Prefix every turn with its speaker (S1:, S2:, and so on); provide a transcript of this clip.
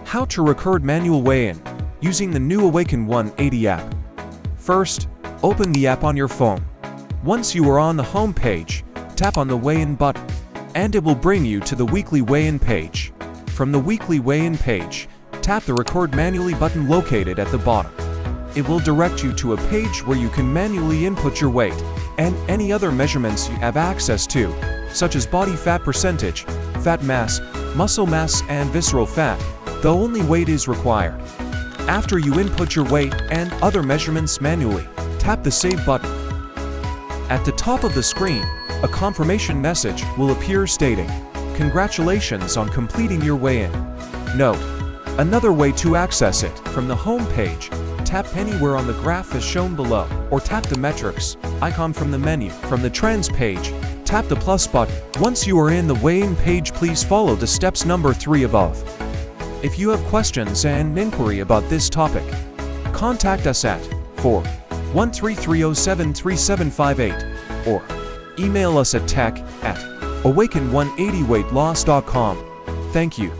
S1: How to record manual weigh-in using the new Awaken180 app. First, open the app on your phone. Once you are on the home page, tap on the weigh-in button, and it will bring you to the weekly weigh-in page. From the weekly weigh-in page, tap the record manually button located at the bottom. It will direct you to a page where you can manually input your weight and any other measurements you have access to, such as body fat percentage, fat mass, muscle mass, and visceral fat, though only weight is required. After you input your weight and other measurements manually, tap the Save button. At the top of the screen, a confirmation message will appear stating, "Congratulations on completing your weigh-in." Note: another way to access it from the home page, tap anywhere on the graph as shown below, or tap the metrics icon from the menu. From the trends page, tap the plus button. Once you are in the weigh-in page, please follow the steps number 3 above. If you have questions and inquiry about this topic, contact us at 413-307-3758 or email us at tech@awaken180weightloss.com. Thank you.